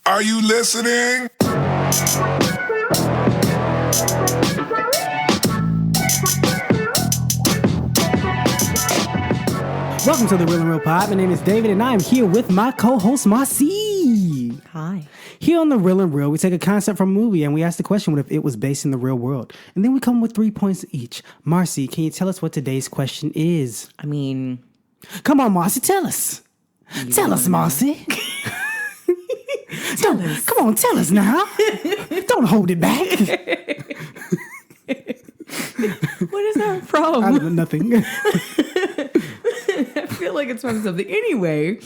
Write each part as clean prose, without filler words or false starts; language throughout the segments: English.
Are you listening? Welcome to the Real and Real Pod. My name is David, and I am here with my co-host, Marcy. Hi. Here on the Real and Real, we take a concept from a movie and we ask the question, what if it was based in the real world? And then we come with 3 points each. Marcy, can you tell us what today's question is? I mean... Come on, Marcy, tell us. Tell us, Marcy. Come on, tell us now. Don't hold it back. What is that from? I don't know, nothing. I feel like it's from something. Anyway,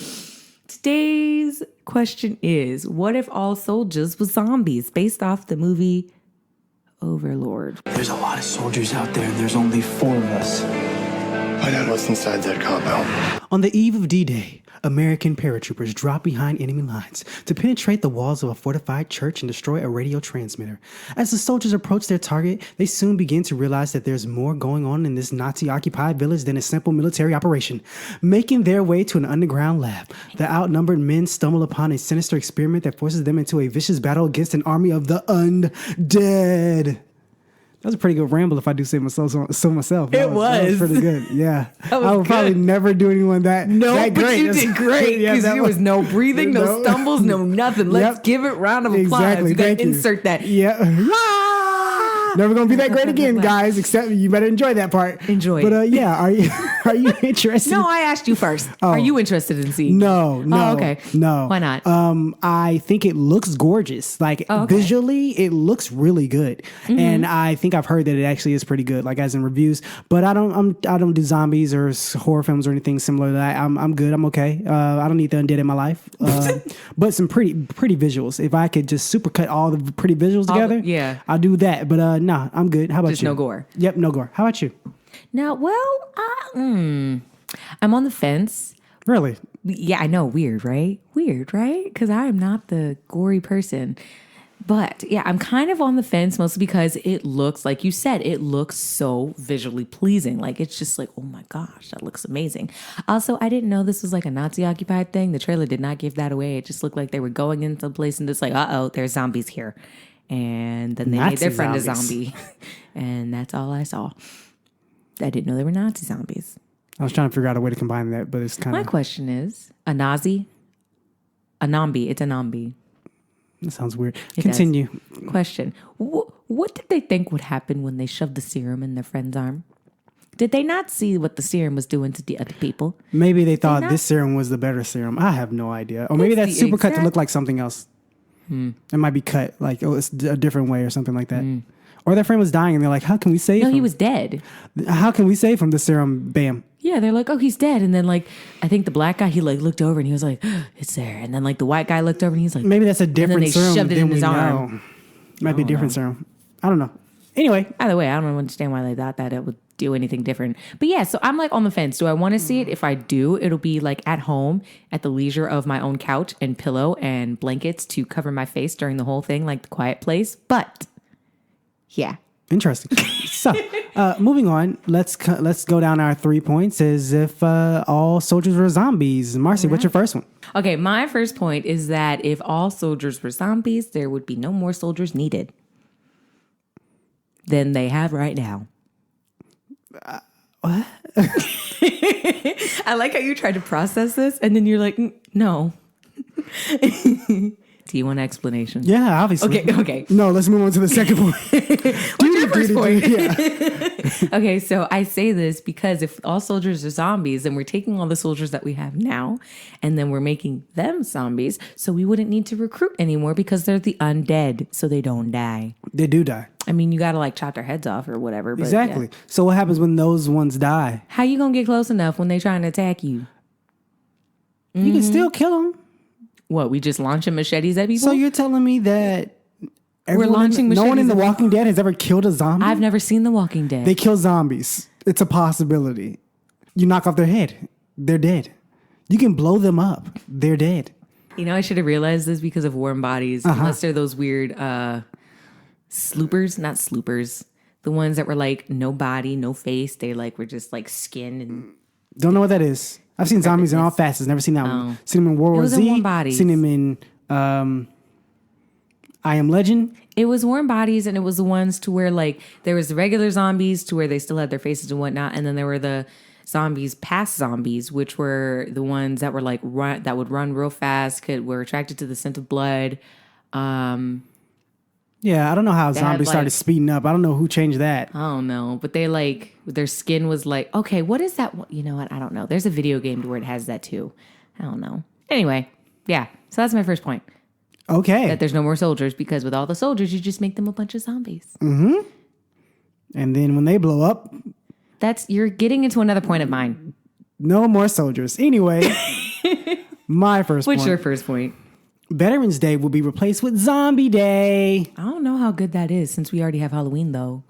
today's question is, what if all soldiers were zombies? Based off the movie Overlord. There's a lot of soldiers out there, and there's only 4 of us. Find out what's inside that compound. On the eve of D-Day, American paratroopers drop behind enemy lines to penetrate the walls of a fortified church and destroy a radio transmitter. As the soldiers approach their target, they soon begin to realize that there's more going on in this Nazi-occupied village than a simple military operation. Making their way to an underground lab, the outnumbered men stumble upon a sinister experiment that forces them into a vicious battle against an army of the undead. That was a pretty good ramble if I do say myself. That was pretty good. Yeah. I would probably never do anyone that great. But you did great because there was no breathing, no stumbles, no nothing. Let's give it a round of applause. Exactly. You got to insert that. Yeah. Never gonna be that great again, guys. Except you better enjoy that part. Enjoy. But yeah, are you interested? No, I asked you first. Are you interested in seeing? No. Oh, okay. No. Why not? I think it looks gorgeous. Like visually, it looks really good, and I think I've heard that it actually is pretty good, like as in reviews. But I don't do zombies or horror films or anything similar to that. I'm good. I'm okay. I don't need the undead in my life. But some pretty visuals. If I could just supercut all the pretty visuals together, I'll do that. But nah, I'm good. How about Just you? no gore. Yep, no gore. How about you? Now, well, I'm on the fence. Really? Yeah, I know. Weird, right? Because I am not the gory person. But yeah, I'm kind of on the fence mostly because it looks, like you said, it looks so visually pleasing. Like, it's just like, oh my gosh, that looks amazing. Also, I didn't know this was like a Nazi-occupied thing. The trailer did not give that away. It just looked like they were going into a place and just like, uh-oh, there's zombies here. And then they made their friend a zombie. And that's all I saw. I didn't know they were Nazi zombies. I was trying to figure out a way to combine that, but it's kind of... My question is, a Nazi? A Nambi. It's a Nambi. That sounds weird. It Continue. does. Question. What did they think would happen when they shoved the serum in their friend's arm? Did they not see what the serum was doing to the other people? Maybe they thought this serum was the better serum. I have no idea. Or maybe that's super cut to look like something else. It might be cut, like, oh, it's a different way or something like that. Or their friend was dying and they're like, how can we save him? No, he was dead. How can we save him? The serum, bam. Yeah, they're like, oh, he's dead. And then, like, I think the black guy, he, like, looked over and he was like, it's there. And then, like, the white guy looked over and he's like... Maybe that's a different serum. And then they shoved it in his arm. Might be a different serum. I don't know. Anyway. Either way, I don't understand why they thought that it would do anything different. But yeah, so I'm like on the fence. Do I want to see it? If I do, it'll be like at home at the leisure of my own couch and pillow and blankets to cover my face during the whole thing, like The Quiet Place. But yeah. Interesting. So, moving on, let's go down our 3 points as if all soldiers were zombies. Marcy, what's your first one? Okay, my first point is that if all soldiers were zombies, there would be no more soldiers needed than they have right now. What? I like how you tried to process this, and then you're like, no. Do you want an explanation? Yeah, obviously. Okay. No, let's move on to the second point. What's your first point? Yeah. Okay, so I say this because if all soldiers are zombies, then we're taking all the soldiers that we have now, and then we're making them zombies, so we wouldn't need to recruit anymore because they're the undead, so they don't die. They do die. I mean, you got to like chop their heads off or whatever. But exactly. Yeah. So what happens when those ones die? How you going to get close enough when they're trying to attack you? You can still kill them. What, we just launching machetes at people? So you're telling me that we're launching machetes? No one in The Walking Dead has ever killed a zombie? I've never seen The Walking Dead. They kill zombies. It's a possibility. You knock off their head. They're dead. You can blow them up. They're dead. You know, I should have realized this because of Warm Bodies. Unless they're those weird sloopers, not sloopers. The ones that were like no body, no face. They like were just like skin and... Don't know what that is. I've seen zombies in all facets. Never seen that one. Seen them in World War Z. Warm Bodies. Seen them in I Am Legend. It was Warm Bodies, and it was the ones to where like there was the regular zombies to where they still had their faces and whatnot, and then there were the zombies past zombies, which were the ones that were like that would run real fast, were attracted to the scent of blood. Yeah, I don't know how had, zombies started like- speeding up. I don't know who changed that. I don't know, but they like their skin was like, okay, what is that? You know what? I don't know. There's a video game where it has that too. I don't know. Anyway, yeah. So that's my first point. Okay. That there's no more soldiers because with all the soldiers, you just make them a bunch of zombies. And then when they blow up, You're getting into another point of mine. no more soldiers. Anyway, my first What's point. your first point? Veterans Day will be replaced with Zombie Day. I don't know how good that is since we already have Halloween though.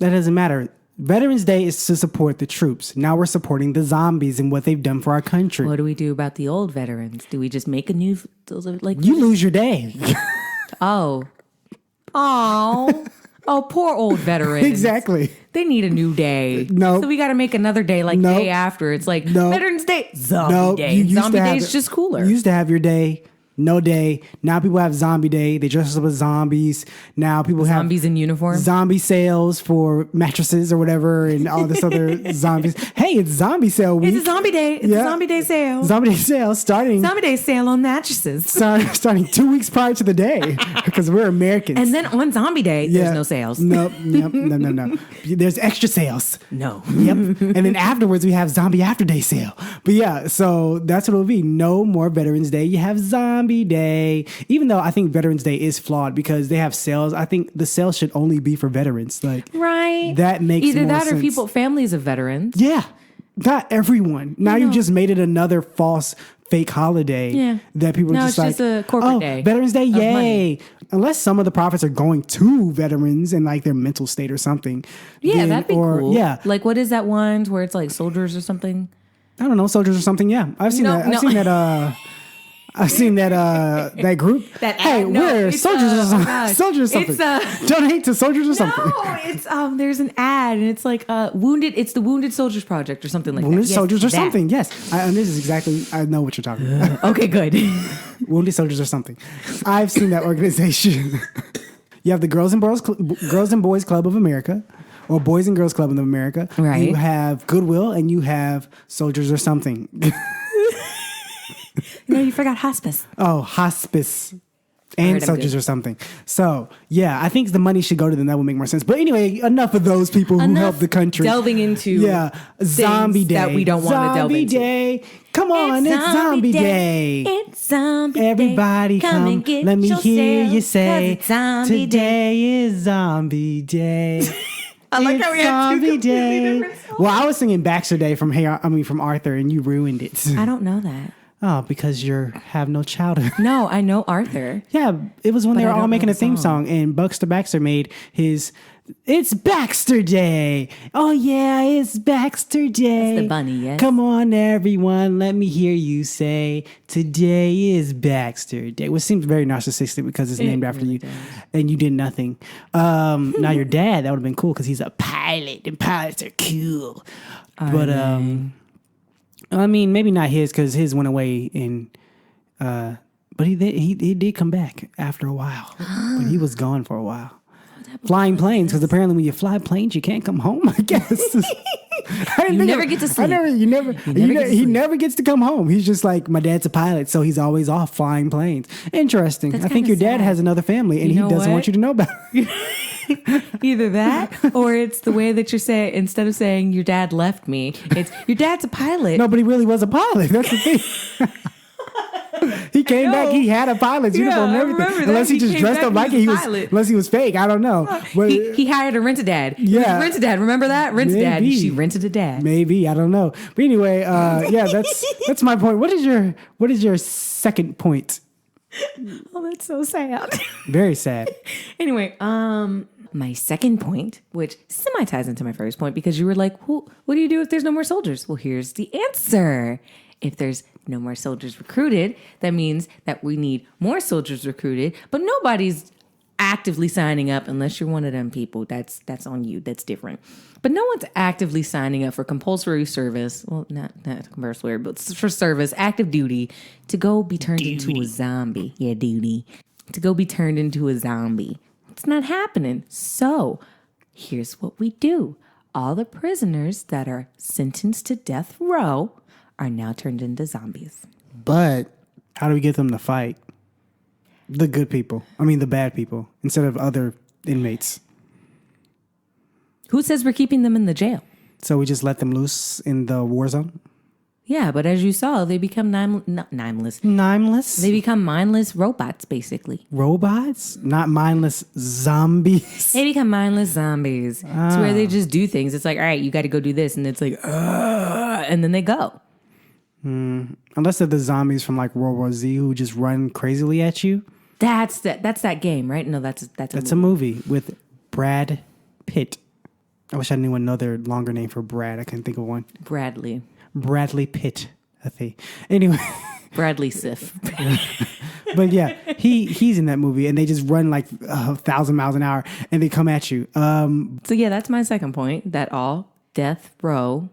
That doesn't matter. Veterans Day is to support the troops. Now we're supporting the zombies and what they've done for our country. What do we do about the old veterans? Do we just make a new like You lose your day. oh poor old veterans. Exactly. They need a new day. No. So we got to make another day like No. day after. It's like No. Veterans Day, Zombie No, Day. you used Zombie to have Day is it- just cooler. You used to have your day, no day. Now people have Zombie Day. They dress up as zombies. Now people have Zombies in uniform. zombie sales for mattresses or whatever and all this other zombies. Hey, it's zombie sale week. It's a Zombie Day. It's Yeah. a Zombie Day sale. Zombie Day sale starting Zombie Day sale on mattresses. starting 2 weeks prior to the day because we're Americans. And then on Zombie Day, Yeah. there's no sales. Nope, no. There's extra sales. No. Yep. And then afterwards we have Zombie After Day sale. But yeah, so that's what it'll be. No more Veterans Day. You have Zombie Day. Even though I think Veterans Day is flawed because they have sales, I think the sales should only be for veterans. Like Right. that makes Either more that or sense. people, families of veterans. Yeah. Not everyone. Now you know. just made it another false fake holiday Yeah. that people are No, just it's like, just a corporate oh, day Veterans Day, of yay. money. Unless some of the profits are going to veterans and like their mental state or something. Yeah, then- that'd be or, cool. Yeah. Like, what is that one where it's like soldiers or something? I don't know, soldiers or something. Yeah. I've seen No, that. I've no. seen that I've seen that group. That hey, ad- no, we're it's, soldiers or oh something. gosh. Soldiers or It's, something. Donate to soldiers or something. No, it's there's an ad and it's like wounded. It's the Wounded Soldiers Project or something like Wounded that. Yes, soldiers or that. something. Yes. And this is exactly, I know what you're talking about. Okay, good. Wounded Soldiers or something. I've seen that organization. You have the Girls and Boys Club of America, or Boys and Girls Club of America. Right. You have Goodwill, and you have Soldiers or something. No, you forgot hospice. Oh, Hospice. heard And I'm soldiers good. or something. So, yeah, I think the money should go to them. That would make more sense. But anyway, enough of those people who Enough help the country. delving into yeah, Zombie Day. that we don't wanna delve Zombie into. Day. Come on, it's Zombie Day. It's Zombie Day. Everybody come, and get let me hear yourself, you 'cause say, it's Zombie Day. today is Zombie Day. I like It's how we had two Zombie completely Day. different songs. Well, I was singing Baxter Day from from Arthur, and you ruined it. I don't know that. Oh, because you have no childhood. No, I know Arthur. Yeah, it was when they But were I all don't making know a the theme song. song, and Buster Baxter made his. It's Baxter Day. Oh yeah, it's Baxter Day. That's the bunny, yes. Come on, everyone, let me hear you say, today is Baxter Day. Which seems very narcissistic because it's named after really you, does. and you did nothing. Now your dad, that would have been cool because he's a pilot, and pilots are cool. But I mean, maybe not his because his went away in. But he did come back after a while, but he was gone for a while. Flying planes, because apparently when you fly planes, you can't come home. I guess You never get to sleep. He never gets to come home. He's just like, my dad's a pilot, so he's always off flying planes. Interesting. That's I think kinda your dad sad. has another family, and You he know doesn't what? want you to know about it. Either that or it's the way that you're saying, instead of saying your dad left me, it's your dad's a pilot. No, but he really was a pilot. That's the thing. He came back. He had a pilot's uniform and I everything. remember that. Unless he He just came dressed back up like and it. he was a pilot. Unless he was fake. I don't know. But He hired a rent-a-dad. Yeah. Rent-a-dad. Remember that? Rent-a-dad. Maybe. She rented a dad. maybe, I don't know. But anyway, yeah, that's my point. What is your second point? Oh, that's so sad. Very sad. Anyway, my second point, which semi ties into my first point, because you were like, well, what do you do if there's no more soldiers? Well, here's the answer. If there's no more soldiers recruited, that means that we need more soldiers recruited, but nobody's actively signing up unless you're one of them people. That's on you. That's different. But no one's actively signing up for compulsory service. Well, not compulsory, but for service, active duty to go be turned into a zombie. Yeah, duty. to go be turned into a zombie. It's not happening. So here's what we do. All the prisoners that are sentenced to death row are now turned into zombies. But how do we get them to fight? The good people. I mean, the bad people instead of other inmates. Who says we're keeping them in the jail? So we just let them loose in the war zone? Yeah, but as you saw, they become nameless. Nameless? They become mindless robots, basically. Robots? Not mindless zombies. They become mindless zombies. It's where they just do things. It's like, all right, you got to go do this. And it's like, and then they go. Unless they're the zombies from like World War Z who just run crazily at you. That's that game, right? No, that's a movie with Brad Pitt. I wish I knew another longer name for Brad. I couldn't think of one. Bradley Pitt. Anyway. Bradley Sif. But yeah, he's in that movie and they just run like 1,000 miles an hour and they come at you. So yeah, that's my second point, that all death row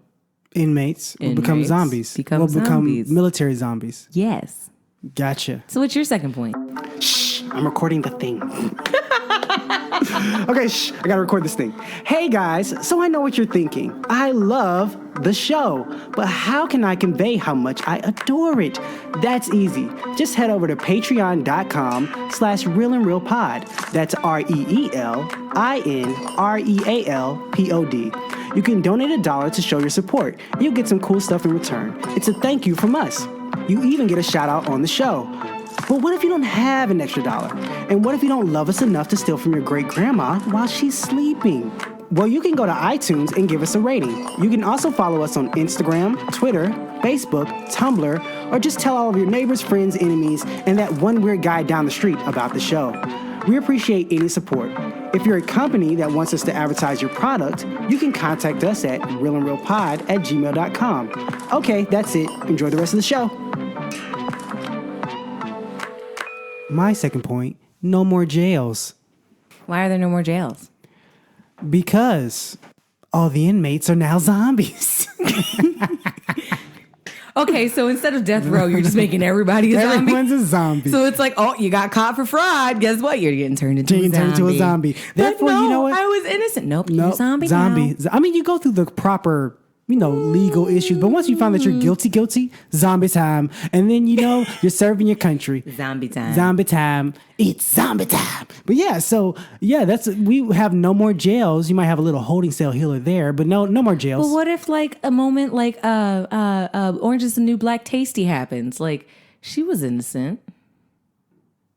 inmates will become zombies. Become military zombies. Yes. Gotcha. So what's your second point? Shh, I'm recording the thing. Okay, shh, I gotta record this thing. Hey guys, so I know what you're thinking. I love the show, but how can I convey how much I adore it? That's easy. Just head over to patreon.com/realandrealpod. That's REELINREALPOD. You can donate $1 to show your support. You'll get some cool stuff in return. It's a thank you from us. You even get a shout out on the show. But what if you don't have an extra dollar? And what if you don't love us enough to steal from your great grandma while she's sleeping? Well, you can go to iTunes and give us a rating. You can also follow us on Instagram, Twitter, Facebook, Tumblr, or just tell all of your neighbors, friends, enemies, and that one weird guy down the street about the show. We appreciate any support. If you're a company that wants us to advertise your product, you can contact us at realandrealpod@gmail.com. Okay, that's it. Enjoy the rest of the show. My second point, no more jails. Why are there no more jails? Because all the inmates are now zombies. Okay, so instead of death row, you're just making everybody a zombie. Everyone's a zombie. So it's like, oh, you got caught for fraud. Guess what? You're getting turned into a zombie. Therefore, but no, you know what? I was innocent. Nope, you're a zombie. Zombie. Now. I mean, you go through the proper, legal issues. But once you find that you're guilty, zombie time. And then, you're serving your country. Zombie time. Zombie time. It's zombie time. But we have no more jails. You might have a little holding cell here or there, but no more jails. Well, what if like a moment like Orange is the New Black Tasty happens? Like she was innocent.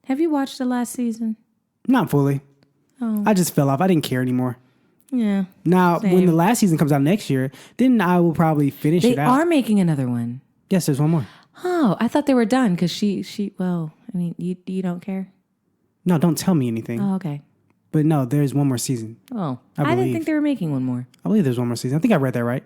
Have you watched the last season? Not fully. Oh. I just fell off. I didn't care anymore. Yeah. Now, same. when the last season comes out next year, then I will probably finish it out. They are making another one. Yes, there's one more. Oh, I thought they were done because you don't care? No, don't tell me anything. Oh, okay. But no, there's one more season. Oh, I didn't believe. think they were making one more. I believe there's one more season. I think I read that right.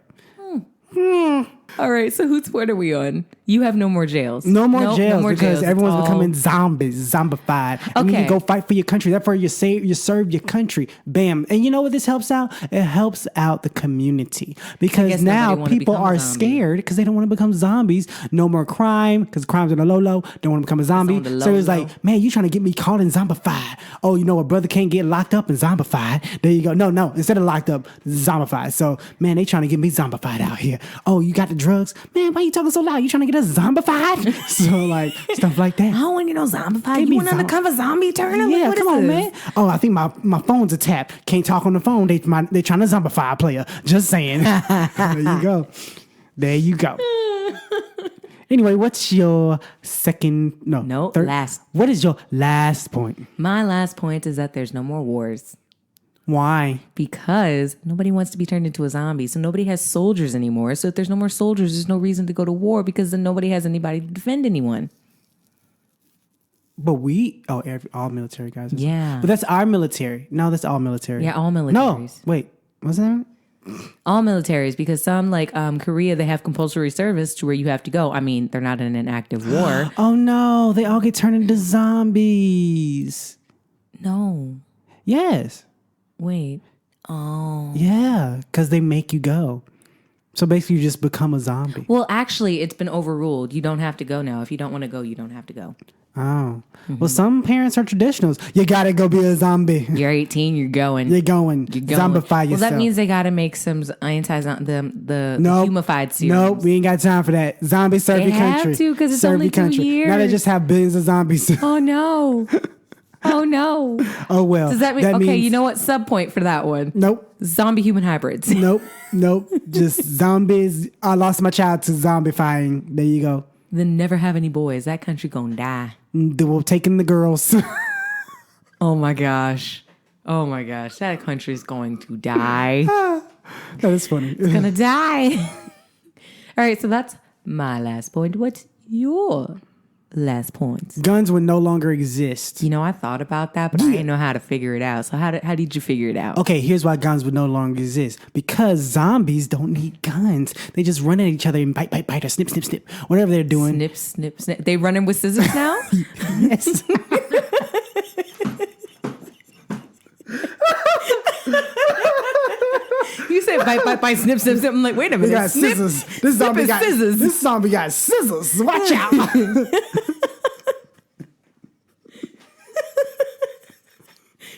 All right, so whose point are we on? You have no more jails. No more jails because everyone's It's all- becoming zombies, zombified. And you Okay. can go fight for your country. Therefore, you serve your country. Bam. And you know what this helps out? It helps out the community because guess now nobody wanna people become a are zombie. scared because they don't want to become zombies. No more crime because crime's on the low. Don't want to become a zombie. on the So it's low. like, man, you trying to get me caught and zombified. Oh, a brother can't get locked up and zombified. There you go. No. Instead of locked up, zombified. So, man, they trying to get me zombified out here. Oh, you got the drugs? Man, why you talking so loud? You trying to get us zombified? So, like, stuff like that. I don't want to get no zombified. Give You me want undercover zombie turner? Yeah, What is come on, this? man. Oh, I think my phone's a tap. Can't talk on the phone. They trying to zombify a player. Just saying. There you go. Anyway, what's your third? Last. What is your last point? My last point is that there's no more wars. Why? Because nobody wants to be turned into a zombie. So nobody has soldiers anymore. So if there's no more soldiers, there's no reason to go to war because then nobody has anybody to defend anyone. But all military guys. Yeah. But that's our military. No, that's all military. Yeah, all No, militaries. wait. Wasn't that? All militaries, because some like Korea, they have compulsory service to where you have to go. I mean, they're not in an active war. Oh no, they all get turned into zombies. No. Yes. Wait. Oh. Yeah, because they make you go. So basically, you just become a zombie. Well, actually, it's been overruled. You don't have to go now. If you don't want to go, you don't have to go. Oh. Well, some parents are traditionals. You gotta go be a zombie. You're 18. You're going. You're going. You're going. Zombify well, yourself. that means they got to make some the Nope. humified serum. Nope, we ain't got time for that. Zombie serve They your have country. to, 'cause it's Serve only your 2 country. Now they years. just have billions of zombies. Oh no. Oh no. Oh well. Does that mean okay? means- You know what? Subpoint for that one. Nope. Zombie human hybrids. Nope. Nope. Just zombies. I lost my child to zombifying. There you go. Then never have any boys. That country gonna die. They will take in the girls. Oh my gosh. Oh my gosh. That country's going to die. That is funny. Gonna die. All right, so that's my last point. What's your last point? Guns would no longer exist. You know, I thought about that, but I didn't know how to figure it out. So how did you figure it out? Okay, here's why guns would no longer exist. Because zombies don't need guns. They just run at each other and bite, bite, bite, or snip, snip, snip. Whatever they're doing. Snip, snip, snip. They running with scissors now? Yes. You said bite, bite, bite, snip, snip, snip. I'm like, wait a They minute. got Snip, scissors. snip is scissors. This zombie got scissors. Watch out.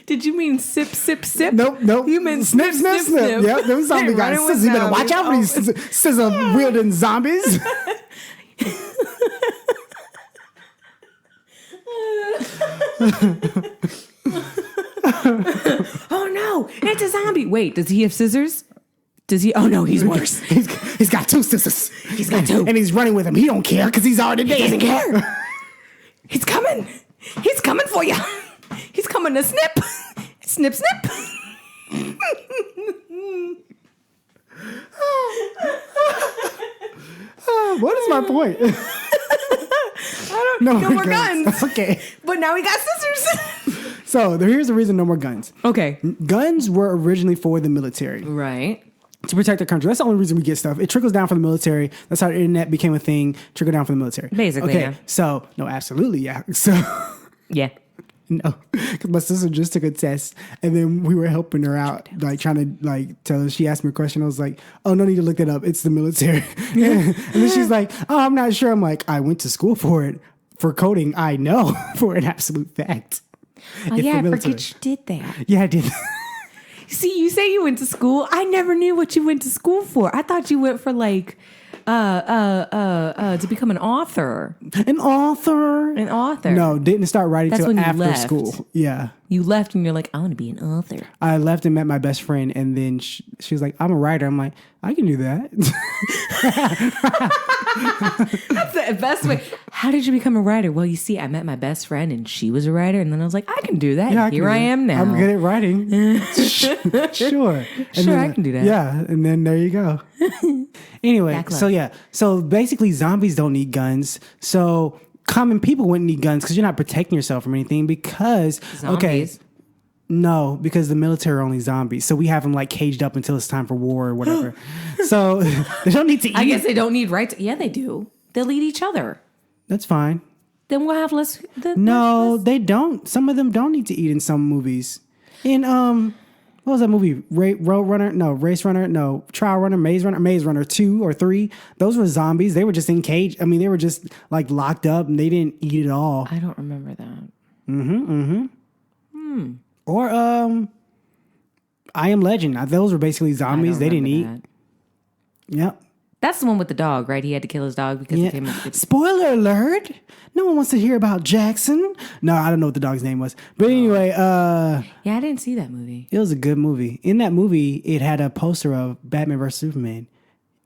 Did you mean sip, sip, sip? Nope. You meant snip, snip, snip. Yep, them zombie got Running with scissors. You better watch zombies. out for these scissor wielding zombies. Oh no, it's a zombie. Wait, does he have scissors? Does he? Oh no, he's worse. He's got 2 scissors. He's got 2. And he's running with him. He don't care because he's already dead. He doesn't care. He's coming. He's coming for you. He's coming to snip. Snip, snip. What is my point? No more guns. Okay. But now we got scissors. So here's the reason no more guns. Okay. Guns were originally for the military Right. to protect their country. That's the only reason we get stuff. It trickles down from the military. That's how the internet became a thing. Trickle down from the military. Basically, Okay. yeah. So no, absolutely, yeah. So Yeah. no, because my sister just took a test, and then we were helping her out, like trying to like tell her. She asked me a question. I was like, "Oh, no need to look that up. It's the military." And then she's like, "Oh, I'm not sure." I'm like, "I went to school for it, for coding. I know for an absolute fact." Oh, It's yeah, the I military. forget you did that. Yeah, I did. See, you say you went to school. I never knew what you went to school for. I thought you went for like to become an author. An author. An author. No, didn't start writing That's till when you after left. school. Yeah. You left and you're like, I want to be an author. I left and met my best friend, and then she was like, "I'm a writer." I'm like, "I can do that." That's the best way. How did you become a writer? Well, you see, I met my best friend and she was a writer, and then I was like, I can do that. Yeah, I can Here do I that. am now. I'm good at writing. Sure. And Sure, I can do that. Yeah, and then there you go. Anyway, Back so left. yeah, so basically, zombies don't need guns. So common people wouldn't need guns because you're not protecting yourself from anything. Because okay, Zombies. no, because the military are only zombies, so we have them like caged up until it's time for war or whatever. So they don't need to eat. I guess they don't need rights. Yeah, they do. They'll eat each other. That's fine. Then we'll have less. No, they don't. Some of them don't need to eat in some movies. In what was that movie? Road Runner? No, Race Runner? No, Trial Runner, Maze Runner 2 or 3. Those were zombies. They were just in cage. I mean, they were just like locked up and they didn't eat at all. I don't remember that. Or I Am Legend. Those were basically zombies. They didn't eat. That. Yep. That's the one with the dog, right? He had to kill his dog because he Yeah. came up with Spoiler alert. No one wants to hear about Jackson. No, I don't know what the dog's name was. But anyway, Yeah, I didn't see that movie. it was a good movie. In that movie, it had a poster of Batman vs. Superman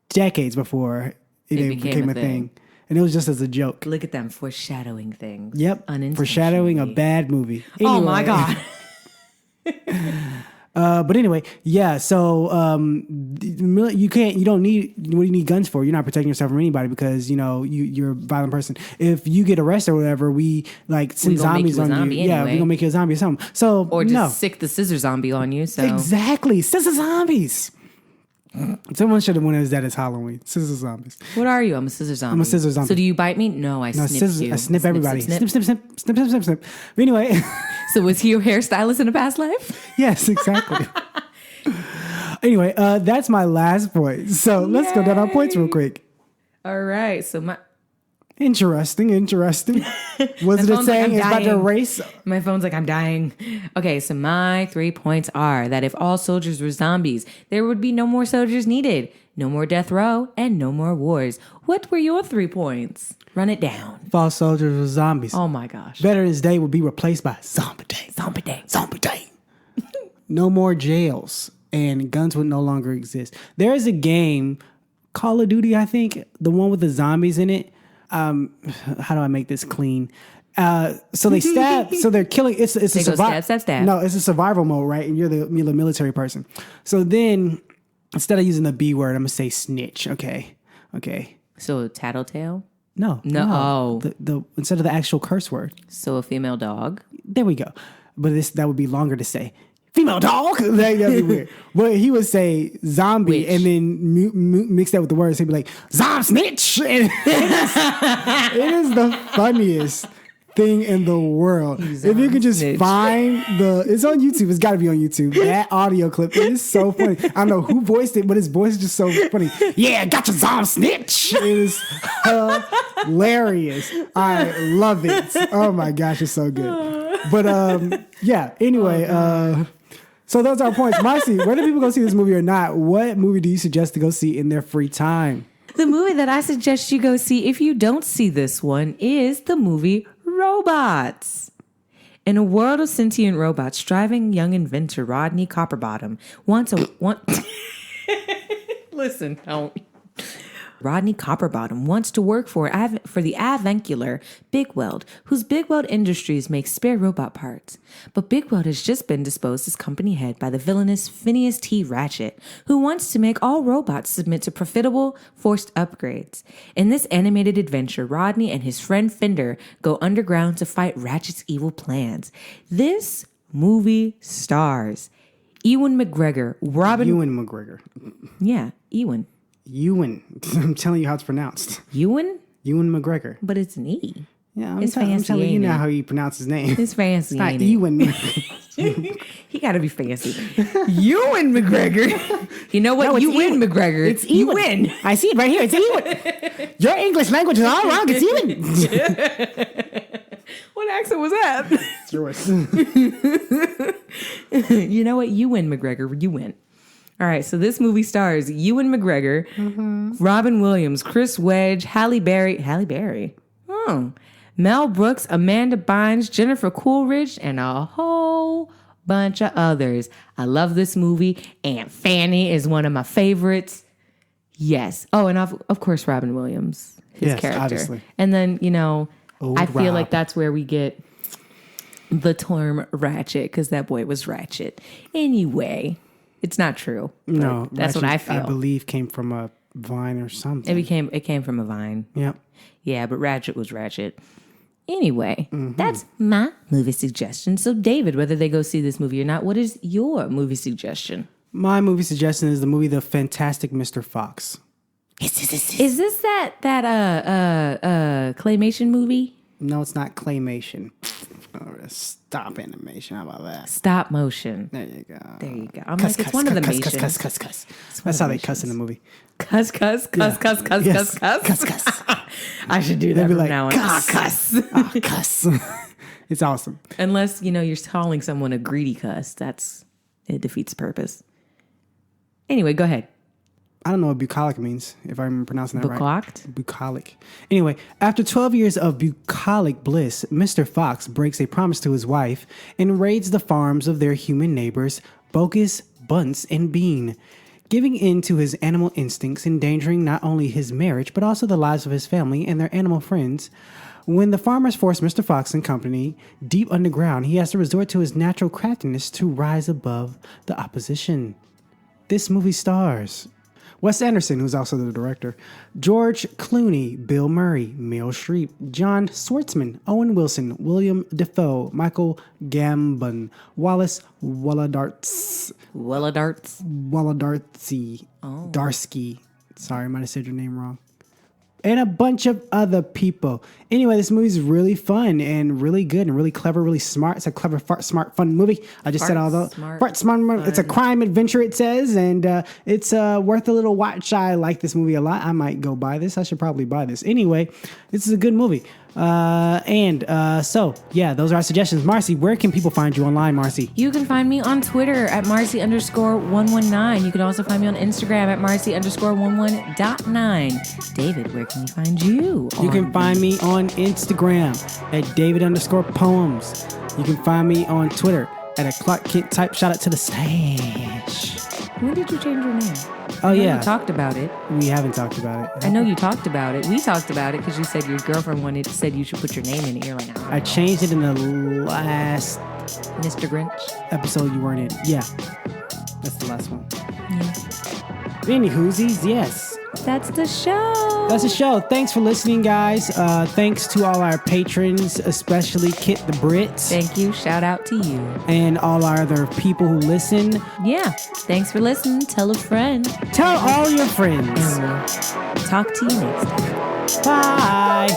decades before it even became a thing. And it was just as a joke. Look at them foreshadowing things. Yep. Foreshadowing a bad movie. Oh my Anyway. God. But anyway, yeah. So you don't need. What do you need guns for? You're not protecting yourself from anybody because you're a violent person. If you get arrested or whatever, we like send We gonna make zombies you a on zombie you. Yeah, anyway. we're gonna make you a zombie or something. So Or just no, sick the scissor zombie on you. So exactly. Scissor zombies. Someone should have went as that as Halloween. Scissor zombies. what are you? I'm a scissor zombie. I'm a scissor zombie. So do you bite me? No, I No, snip scissors. you. I snip everybody. Snip. Snip, snip, snip, snip, snip, snip, snip. But anyway, So was he your hairstylist in a past life? yes, exactly. Anyway, that's my last point. So let's go down our points real quick. All right. So Interesting. Was it phone's like, saying I'm it's about to dying. race? My phone's like, I'm dying. Okay, so my 3 points are that if all soldiers were zombies, there would be no more soldiers needed, no more death row, and no more wars. What were your 3 points? Run it down. False soldiers were zombies. Oh my gosh. Veterans Day would be replaced by Zombie Day. Zombie day. Zombie Day. No more jails, and guns would no longer exist. There is a game, Call of Duty, I think, the one with the zombies in it. How do I make this clean? So they stab. So they're killing. It's a They go survival. stab. No, it's a survival mode, right? And you're the military person. So then, instead of using the B word, I'm gonna say snitch. Okay. So tattletale. No. Oh. The instead of the actual curse word. So a female dog. There we go. But that would be longer to say. Female dog. That'd be weird. But he would say zombie Witch. and then mix that with the words. He'd be like, zom snitch. And it is the funniest thing in the world. If you could just Snitch. find it's on YouTube. It's got to be on YouTube. That audio clip is so funny. I don't know who voiced it, but his voice is just so funny. Yeah, got your zom snitch. It is hilarious. I love it. Oh my gosh, it's so good. But yeah. Anyway, so those are our points. Marcy, whether people go see this movie or not, what movie do you suggest to go see in their free time? The movie that I suggest you go see if you don't see this one is the movie Robots. In a world of sentient robots, striving young inventor Rodney Copperbottom Listen, don't. Rodney Copperbottom wants to work for the avuncular Big Weld, whose Big Weld Industries makes spare robot parts. But Big Weld has just been disposed as company head by the villainous Phineas T. Ratchet, who wants to make all robots submit to profitable forced upgrades. In this animated adventure, Rodney and his friend Fender go underground to fight Ratchet's evil plans. This movie stars Ewan McGregor, Ewan McGregor. Yeah, Ewan. Ewan. I'm telling you how it's pronounced. Ewan? Ewan McGregor. But it's an E. Yeah, It's I'm fancy, telling you ain't now it? how you pronounce his name. It's fancy, It's not ain't it? Ewan. He got to be fancy. Ewan McGregor. You know what? No, it's You win, Ewan. McGregor. It's Ewan. You win. I see it right here. It's Ewan. Your English language is all wrong. It's Ewan. What accent was that? It's yours. You know what? You win, McGregor. You win. All right, so this movie stars Ewan McGregor, Robin Williams, Chris Wedge, Halle Berry, Mel Brooks, Amanda Bynes, Jennifer Coolidge, and a whole bunch of others. I love this movie. Aunt Fanny is one of my favorites. Yes. Oh, and of course, Robin Williams, his Yes, character. obviously. And then, Old I feel Rob. like that's where we get the term ratchet, because that boy was ratchet. Anyway, it's not true. but No, that's what I Ratchet, feel. I believe came from a Vine or something. It came from a Vine. Yep. Yeah, but Ratchet was Ratchet. Anyway, that's my movie suggestion. So, David, whether they go see this movie or not, what is your movie suggestion? My movie suggestion is the movie The Fantastic Mr. Fox. Is this that claymation movie? No, it's not claymation. Stop animation. How about that? Stop motion. There you go. There you go. I'm like, it's one of the cuss. Mations. That's how they cuss in the movie. Cuss. Yes. Cuss. I should do that They'd be from like, now on. cuss. Ah, cuss. It's awesome. Unless, you're calling someone a greedy cuss. It defeats the purpose. Anyway, go ahead. I don't know what bucolic means, if I'm pronouncing that right. Bucolic? Bucolic. Anyway, after 12 years of bucolic bliss, Mr. Fox breaks a promise to his wife and raids the farms of their human neighbors, Bogus, Bunce, and Bean, giving in to his animal instincts, endangering not only his marriage, but also the lives of his family and their animal friends. When the farmers force Mr. Fox and company deep underground, he has to resort to his natural craftiness to rise above the opposition. This movie stars Wes Anderson, who's also the director, George Clooney, Bill Murray, Meryl Streep, John Schwartzman, Owen Wilson, William Dafoe, Michael Gambon, Wallace Darsky. Sorry, I might have said your name wrong. and a bunch of other people. Anyway, this movie's really fun and really good and really clever, really smart. It's a clever, smart, fun movie. I just said all those. Smart. It's a crime adventure, it says, and it's worth a little watch. I like this movie a lot. I might go buy this. I should probably buy this. Anyway, this is a good movie. So yeah, those are our suggestions. Marcy, where can people find you online, Marcy? You can find me on Twitter at Marcy_119. You can also find me on Instagram at Marcy_11.9. David, where can we find you? You can find me on Instagram at David_poems. You can find me on Twitter at a Clark Kent type. Shout out to the Stash. When did you change your name? Oh, yeah. We talked about it. We haven't talked about it. I know you talked about it. We talked about it because you said your girlfriend said you should put your name in it. You're like, I changed it in the last Mr. Grinch episode you weren't in. Yeah. That's the last one. Yeah. Any whoosies, yes. That's the show. That's the show. Thanks for listening, guys. Thanks to all our patrons, especially Kit the Brits. Thank you. Shout out to you. And all our other people who listen. Yeah. Thanks for listening. Tell a friend. Tell all your friends. And we'll talk to you next time. Bye.